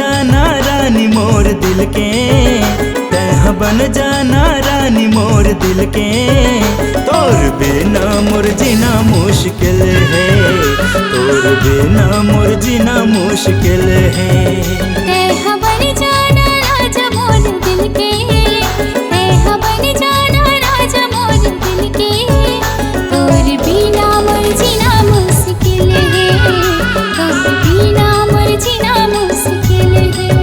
जाना रानी मोर दिल के, तह बन जाना रानी मोर दिल के। तोर बिना मोर जीना मुश्किल है, तोर बिना मोर जीना मुश्किल है। तह बन जाना राजा मोर दिल के, तह बन जाना राजा मोर दिल के। तोर बिना मोर जीना मुश्किल है, तोर बिना मोर जीना मुश्किल है।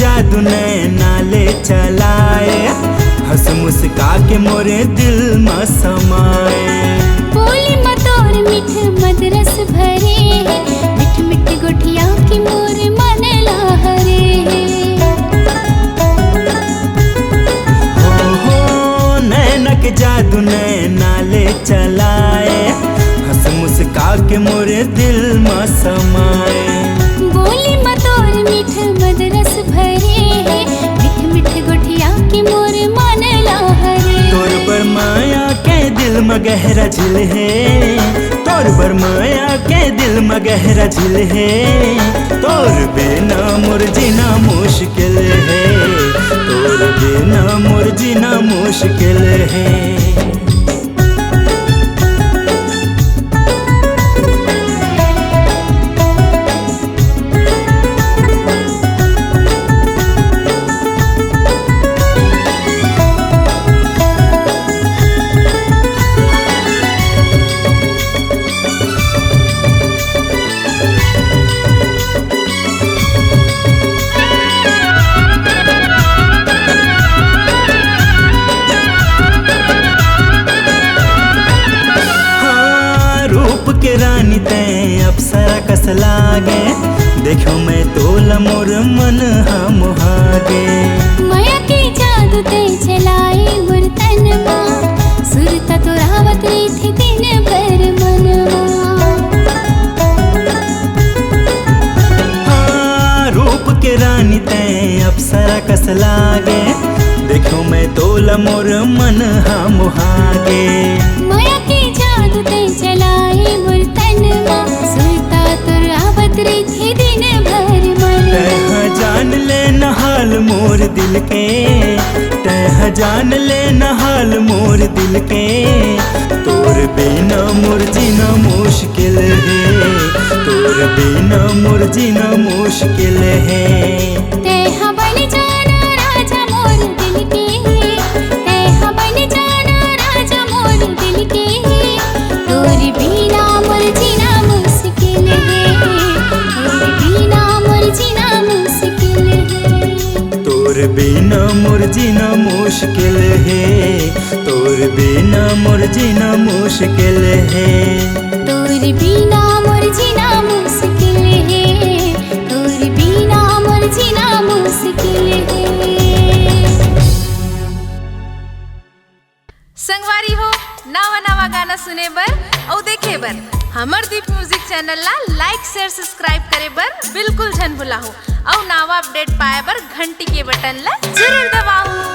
जादू नैना ले चलाए, हंस मुस्का के मोरे दिल में समाए। बोली मतोर मीठ मदरस भरे, मिठ मिठ गोठिया की मोर मन लहरे। हो नैना के जादू नैना ले चलाए, हंस मुस्का के मोरे दिल में समाए। बोली मतोर मीठ मदरस भरे, मिठ मिठ गोठिया की मोर मन लहरे। तोर पर माया के दिल में गहरा झिल है, तोर पर माया के दिल में गहरा झिल है। तोर बिना मोर जीना मुश्किल है, तोर बिना मोर जीना मुश्किल है। के रानी तैं अप्सरा कस लागे, देखो मैं तोला मोर मन हम हागे। माया के जादू ते चलाए मोर तनमा, सुरता तो रावत रही थी दिन भर मनवा। हाँ रूप के रानी तैं अप्सरा कस लागे, देखो मैं तोला मोर मन हम हागे। माया के जादू ते चलाए मोर तनमा, सुरता तो रावत रही थी दिन भर मनवा। तह जान ले नहाल मोर दिल के, तह जान ले नहाल मोर दिल के। तोर बिना मोर जीना मुश्किल है, तोर बिना मोर जीना मुश्किल है। तह बन जाना राजा मोर दिल के, तह बन जाना राजा मोर दिल के। तोर बिना मोर जीना मुश्किल है, तोर बिना मोर जीना मुश्किल है। तोर बिना मोर जीना मुश्किल है, तोर बिना मोर जीना मुश्किल है। तोर बिना मोर जीना मुश्किल है, तोर बिना मोर जीना मुश्किल है। संगवारी हो नवा नवा गाना सुने बर और देखे बर हमर दीप म्यूजिक चैनल ला लाइक शेयर सब्सक्राइब करे बर बिल्कुल झन भुलाहू और नवा अपडेट पाए बर घंटी के बटन ला जरूर दबाओ।